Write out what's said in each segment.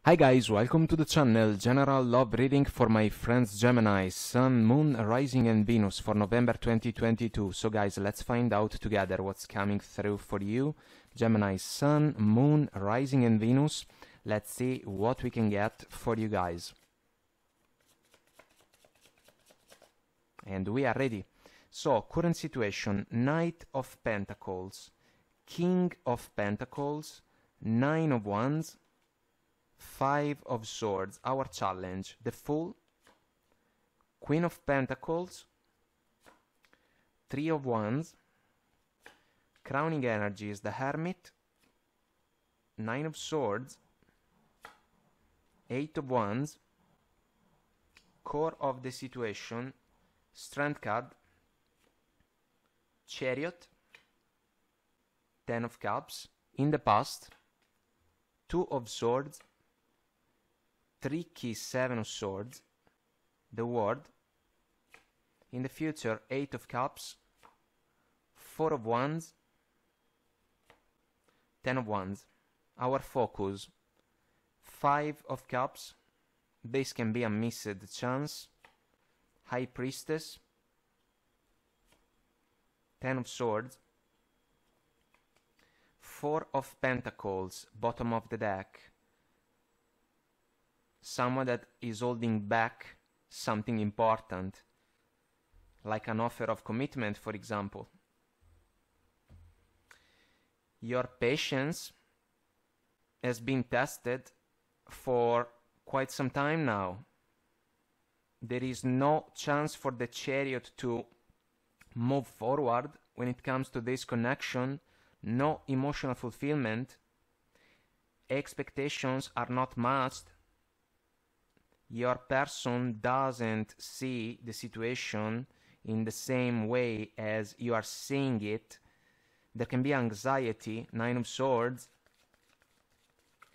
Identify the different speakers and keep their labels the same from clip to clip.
Speaker 1: Hi guys, welcome to the channel. General love reading for my friends Gemini, Sun, Moon, Rising and Venus for November 2022. So guys, let's find out together what's coming through for you. Gemini, Sun, Moon, Rising and Venus. Let's see what we can get for you guys. And we are ready. So, current situation, Knight of Pentacles, King of Pentacles, Nine of Wands, Five of Swords. Our challenge, the Fool, Queen of Pentacles, Three of Wands, crowning energy is the Hermit, Nine of Swords, Eight of Wands, core of the situation, Strength card, Chariot, Ten of Cups, in the past, Two of Swords, Tricky Seven of Swords, the World, in the future, Eight of Cups, Four of Wands, Ten of Wands. Our focus, Five of Cups, this can be a missed chance, High Priestess, Ten of Swords, Four of Pentacles, bottom of the deck, someone that is holding back something important, like an offer of commitment, for example. Your patience has been tested for quite some time now. There is no chance for the Chariot to move forward when it comes to this connection. No emotional fulfillment. Expectations are not matched. Your person doesn't see the situation in the same way as you are seeing it. There can be anxiety, Nine of Swords,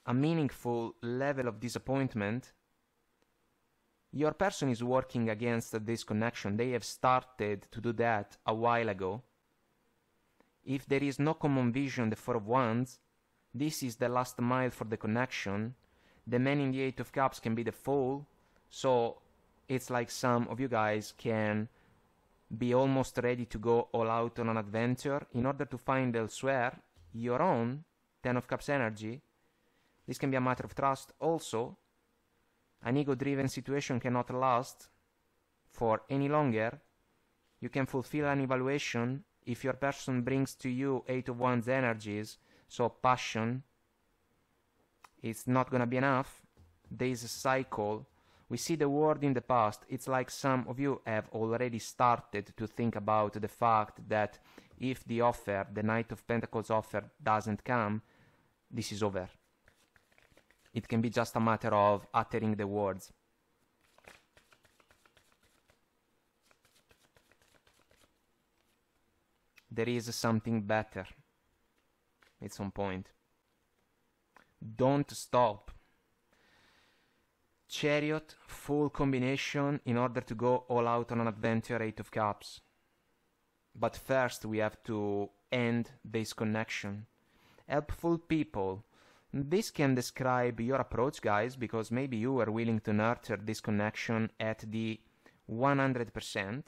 Speaker 1: a meaningful level of disappointment. Your person is working against this connection. They have started to do that a while ago. If there is no common vision, the Four of Wands, this is the last mile for the connection. The man in the Eight of Cups can be the Fool, so it's like some of you guys can be almost ready to go all out on an adventure in order to find elsewhere your own Ten of Cups energy. This can be a matter of trust also. An ego-driven situation cannot last for any longer. You can fulfill an evaluation if your person brings to you Eight of Wands energies, so passion. It's not gonna be enough. There is a cycle. We see the World in the past. It's like some of you have already started to think about the fact that if the offer, the Knight of Pentacles offer, doesn't come, this is over. It can be just a matter of uttering the words. There is something better. It's on point. Don't stop. Chariot, full combination in order to go all out on an adventure, Eight of Cups. But first we have to end this connection. Helpful people. This can describe your approach, guys, because maybe you were willing to nurture this connection at the 100%.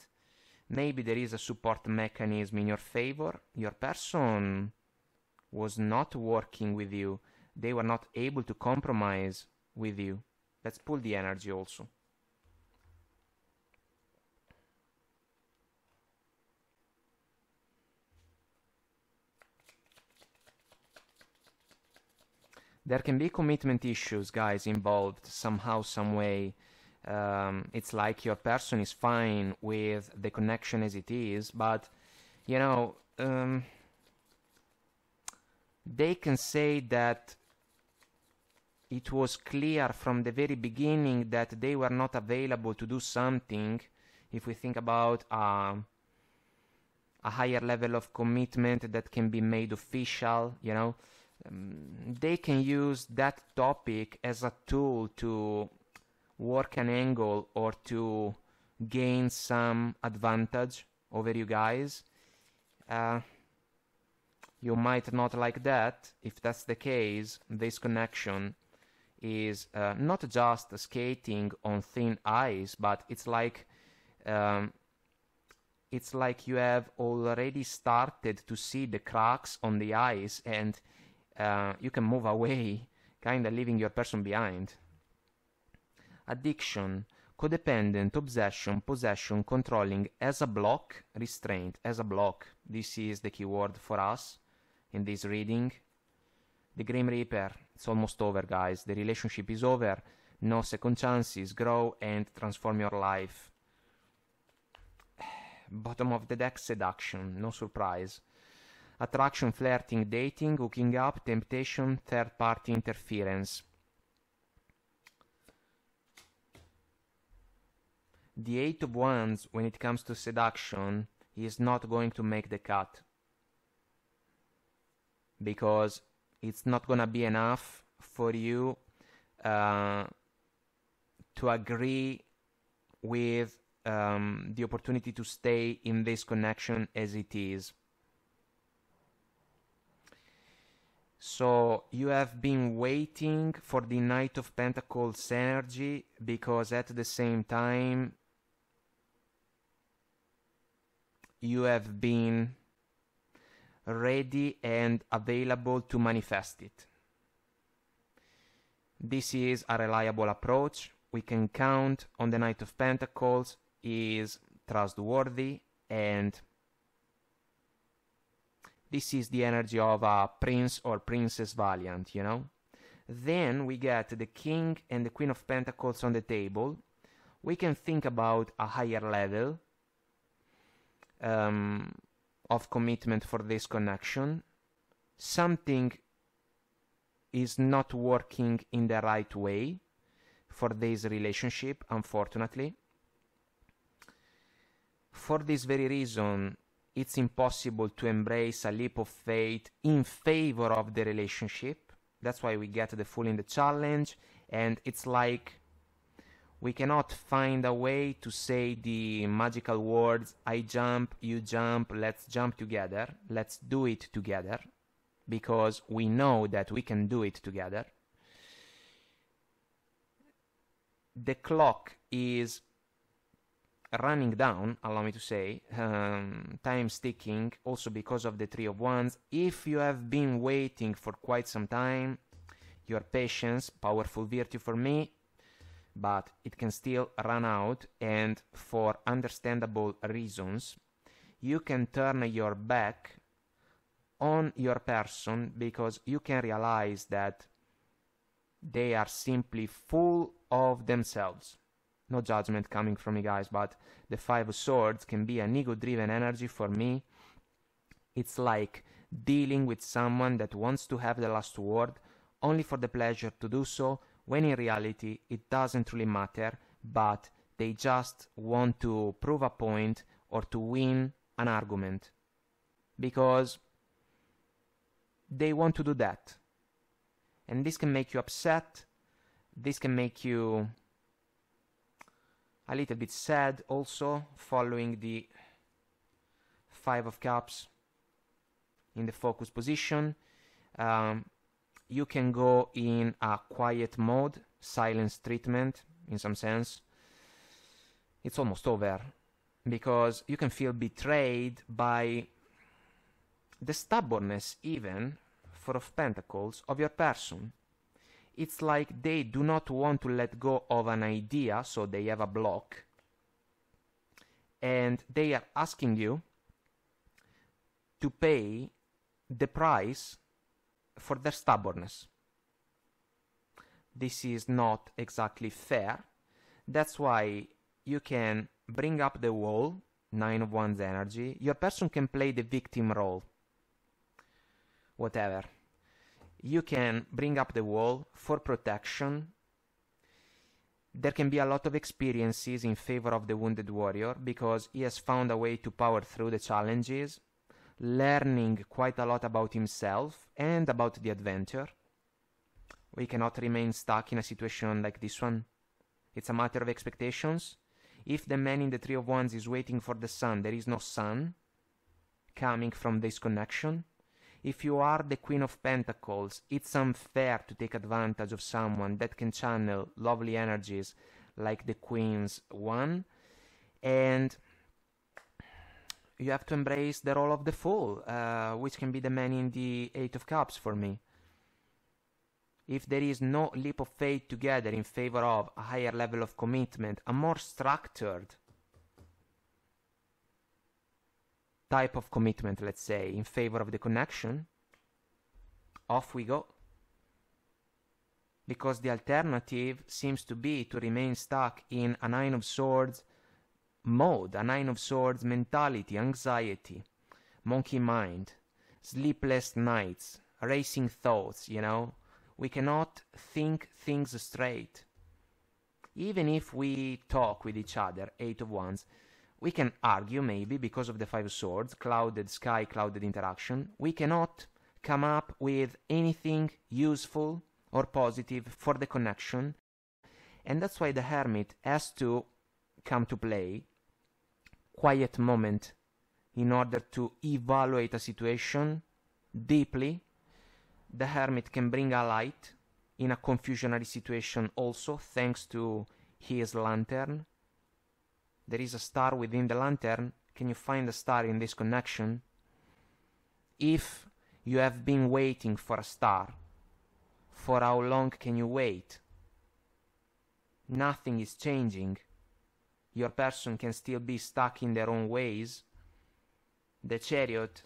Speaker 1: Maybe there is a support mechanism in your favor. Your person was not working with you. They were not able to compromise with you. Let's pull the energy also. There can be commitment issues, guys, involved somehow, some way. It's like your person is fine with the connection as it is, but, you know, they can say that it was clear from the very beginning that they were not available to do something. If we think about a higher level of commitment that can be made official, you know, they can use that topic as a tool to work an angle or to gain some advantage over you guys. You might not like that. If that's the case, this connection is not just skating on thin ice, but it's like you have already started to see the cracks on the ice, and you can move away, kind of leaving your person behind. Addiction, codependent, obsession, possession, controlling, as a block, restraint, as a block. This is the key word for us in this reading. The Grim Reaper, it's almost over, guys. The relationship is over. No second chances. Grow and transform your life. Bottom of the deck, seduction, no surprise. Attraction, flirting, dating, hooking up, temptation, third-party interference. The Eight of Wands, when it comes to seduction, is not going to make the cut. Because it's not going to be enough for you to agree with the opportunity to stay in this connection as it is. So you have been waiting for the Knight of Pentacles energy, because at the same time you have been ready and available to manifest it. This is a reliable approach. We can count on the Knight of Pentacles. He is trustworthy, and this is the energy of a prince or princess valiant, you know. Then we get the King and the Queen of Pentacles on the table. We can think about a higher level of commitment for this connection. Something is not working in the right way for this relationship, unfortunately. For this very reason, it's impossible to embrace a leap of faith in favor of the relationship. That's why we get the Fool in the challenge, and it's like we cannot find a way to say the magical words, I jump, you jump, let's jump together, let's do it together, because we know that we can do it together. The clock is running down, allow me to say, time's ticking, also because of the Three of Wands. If you have been waiting for quite some time, your patience, powerful virtue for me, but it can still run out, and for understandable reasons, you can turn your back on your person, because you can realize that they are simply full of themselves. No judgment coming from me, guys, but the Five of Swords can be an ego-driven energy for me. It's like dealing with someone that wants to have the last word only for the pleasure to do so, when in reality it doesn't really matter, but they just want to prove a point or to win an argument, because they want to do that. And this can make you upset, this can make you a little bit sad also, following the Five of Cups in the focus position. You can go in a quiet mode, silence treatment in some sense. It's almost over, because you can feel betrayed by the stubbornness, even, Four of Pentacles, of your person. It's like they do not want to let go of an idea, so they have a block, and they are asking you to pay the price for their stubbornness. This is not exactly fair. That's why you can bring up the wall, Nine of Wands energy. Your person can play the victim role, whatever. You can bring up the wall for protection. There can be a lot of experiences in favor of the wounded warrior, because he has found a way to power through the challenges, learning quite a lot about himself and about the adventure. We cannot remain stuck in a situation like this one. It's a matter of expectations. If the man in the Three of Wands is waiting for the sun, there is no sun coming from this connection. If you are the Queen of Pentacles, it's unfair to take advantage of someone that can channel lovely energies like the Queen's one, and you have to embrace the role of the Fool, which can be the man in the Eight of Cups for me. If there is no leap of faith together in favor of a higher level of commitment, a more structured type of commitment, let's say, in favor of the connection, off we go. Because the alternative seems to be to remain stuck in a Nine of Swords mode, a Nine of Swords mentality, anxiety, monkey mind, sleepless nights, racing thoughts, you know. We cannot think things straight. Even if we talk with each other, Eight of Wands, we can argue maybe because of the Five of Swords, clouded sky, clouded interaction. We cannot come up with anything useful or positive for the connection. And that's why the Hermit has to come to play. Quiet moment in order to evaluate a situation deeply. The Hermit can bring a light in a confusionary situation also, thanks to his lantern. There is a star within the lantern. Can you find a star in this connection? If you have been waiting for a star, for how long can you wait? Nothing is changing. Your person can still be stuck in their own ways. The Chariot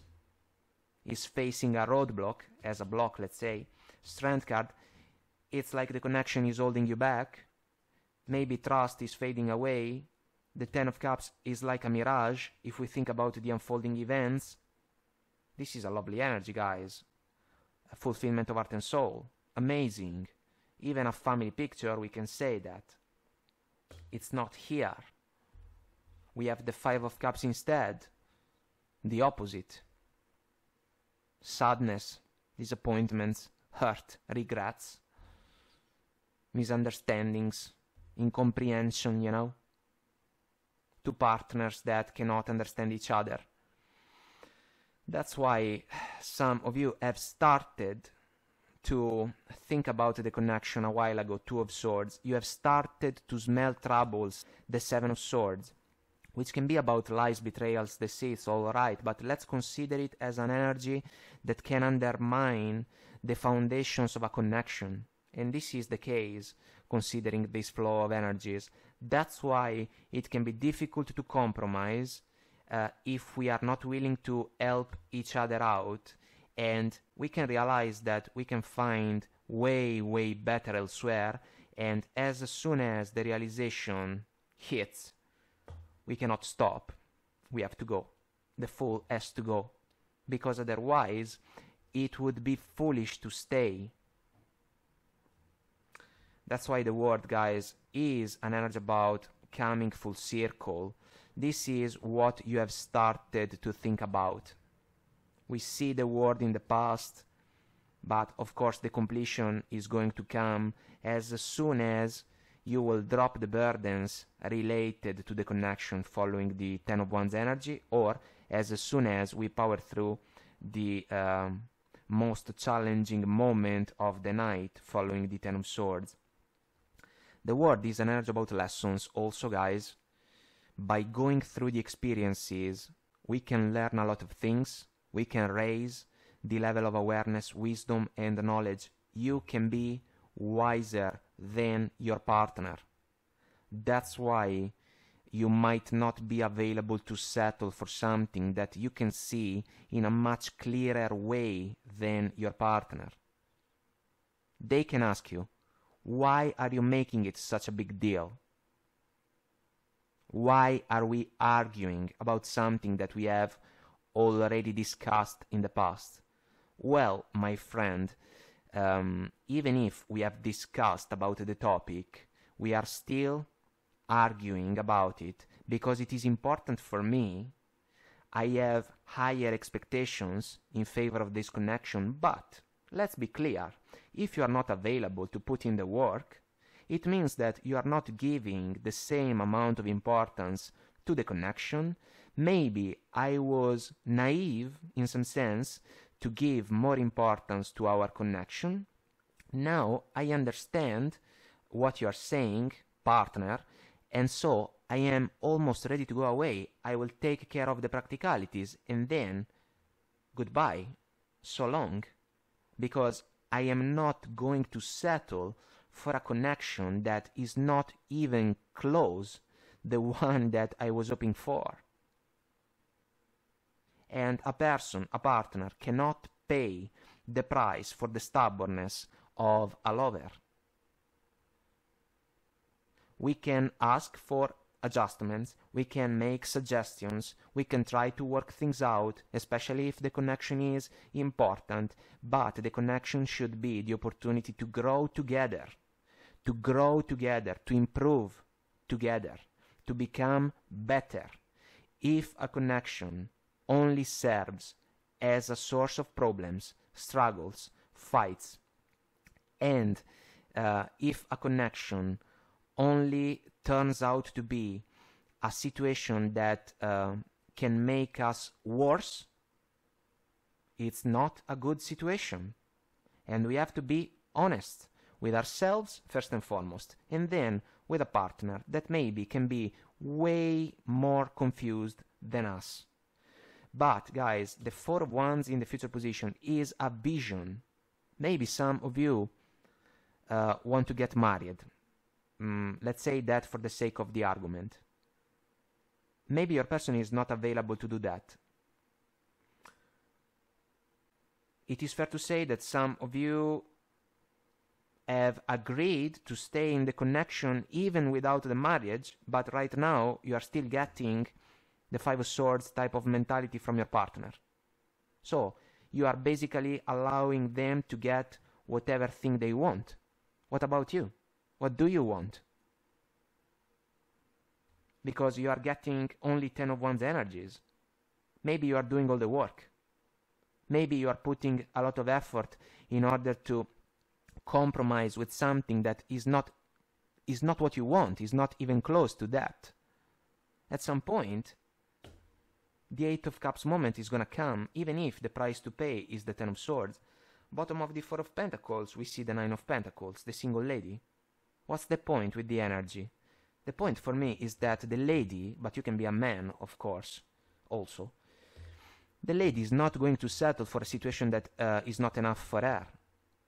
Speaker 1: is facing a roadblock, as a block, let's say. Strength card, it's like the connection is holding you back. Maybe trust is fading away. The Ten of Cups is like a mirage, if we think about the unfolding events. This is a lovely energy, guys. A fulfillment of heart and soul. Amazing. Even a family picture, we can say that. It's not here. We have the Five of Cups instead. The opposite. Sadness, disappointments, hurt, regrets, misunderstandings, incomprehension, you know. Two partners that cannot understand each other. That's why some of you have started to think about the connection a while ago, Two of Swords. You have started to smell troubles, the Seven of Swords, which can be about lies, betrayals, deceits, all right, but let's consider it as an energy that can undermine the foundations of a connection. And this is the case, considering this flow of energies. That's why it can be difficult to compromise if we are not willing to help each other out, and we can realize that we can find way, way better elsewhere, and as soon as the realization hits, we cannot stop. We have to go. The Fool has to go, because otherwise it would be foolish to stay. That's why the word, guys, is an energy about coming full circle. This is what you have started to think about. We see the word in the past, but of course the completion is going to come as soon as you will drop the burdens related to the connection following the Ten of Wands energy, or as soon as we power through the most challenging moment of the night following the Ten of Swords. The word is an energy about lessons also, guys. By going through the experiences, we can learn a lot of things. We can raise the level of awareness, wisdom, and knowledge. You can be wiser than your partner. That's why you might not be available to settle for something that you can see in a much clearer way than your partner. They can ask you, why are you making it such a big deal? Why are we arguing about something that we have already discussed in the past? Well, my friend, even if we have discussed about the topic, we are still arguing about it because it is important for me. I have higher expectations in favor of this connection, but let's be clear, if you are not available to put in the work, it means that you are not giving the same amount of importance to the connection. Maybe I was naive in some sense to give more importance to our connection. Now I understand what you are saying, partner, and so I am almost ready to go away. I will take care of the practicalities, and then goodbye, so long, because I am not going to settle for a connection that is not even close the one that I was hoping for. And a person, a partner, cannot pay the price for the stubbornness of a lover. We can ask for adjustments, we can make suggestions, we can try to work things out, especially if the connection is important, but the connection should be the opportunity to grow together, to improve together, to become better. If a connection only serves as a source of problems, struggles, fights, and if a connection only turns out to be a situation that can make us worse, it's not a good situation. And we have to be honest with ourselves first and foremost, and then with a partner that maybe can be way more confused than us. But guys, the Four of Wands in the future position is a vision. Maybe some of you want to get married. Let's say that for the sake of the argument. Maybe your person is not available to do that. It is fair to say that some of you have agreed to stay in the connection even without the marriage, but right now you are still getting the Five of Swords type of mentality from your partner. So you are basically allowing them to get whatever thing they want. What about you? What do you want? Because you are getting only 10 of Wands energies. Maybe you are doing all the work. Maybe you are putting a lot of effort in order to compromise with something that is not what you want, is not even close to that. At some point, the Eight of Cups moment is gonna come, even if the price to pay is the Ten of Swords. Bottom of the Four of Pentacles, we see the Nine of Pentacles, the single lady. What's the point with the energy? The point for me is that the lady, but you can be a man, of course, also. The lady is not going to settle for a situation that is not enough for her.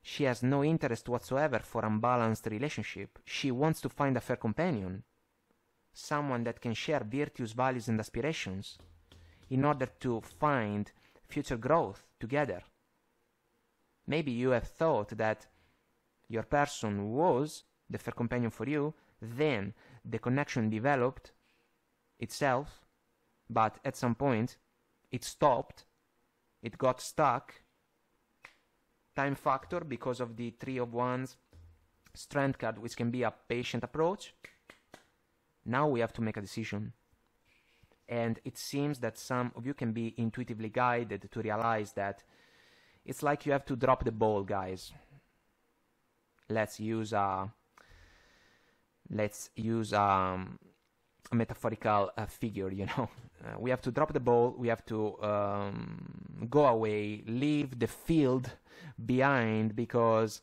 Speaker 1: She has no interest whatsoever for unbalanced relationship. She wants to find a fair companion. Someone that can share virtues, values, and aspirations in order to find future growth together. Maybe you have thought that your person was the fair companion for you, then the connection developed itself, but at some point it stopped, it got stuck. Time factor because of the Three of Wands strength card, which can be a patient approach. Now we have to make a decision. And it seems that some of you can be intuitively guided to realize that it's like you have to drop the ball, guys. Let's use a metaphorical figure, you know. We have to drop the ball, we have to go away, leave the field behind, because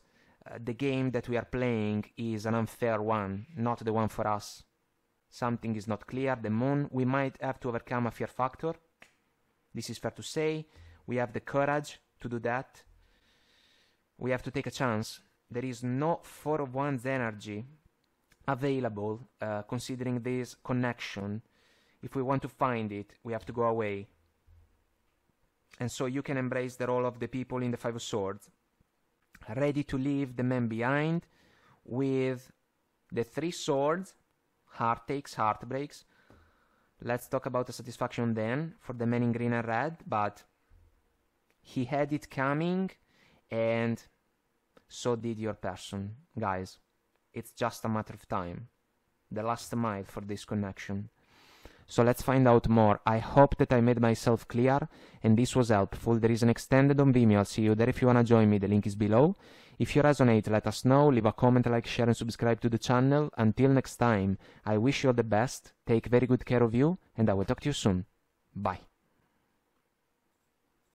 Speaker 1: the game that we are playing is an unfair one, not the one for us. Something is not clear. The moon, we might have to overcome a fear factor. This is fair to say. We have the courage to do that. We have to take a chance. There is no Four of Wands energy available considering this connection. If we want to find it, we have to go away. And so you can embrace the role of the people in the Five of Swords, ready to leave the man behind with the Three Swords, heartaches, heartbreaks. Let's talk about the satisfaction then for the man in green and red, but he had it coming, and so did your person, guys. It's just a matter of time. The last mile for this connection. So let's find out more. I hope that I made myself clear and this was helpful. There is an extended on Vimeo. I'll see you there if you wanna join me. The link is below. If you resonate, let us know. Leave a comment, like, share and subscribe to the channel. Until next time, I wish you all the best. Take very good care of you and I will talk to you soon. Bye.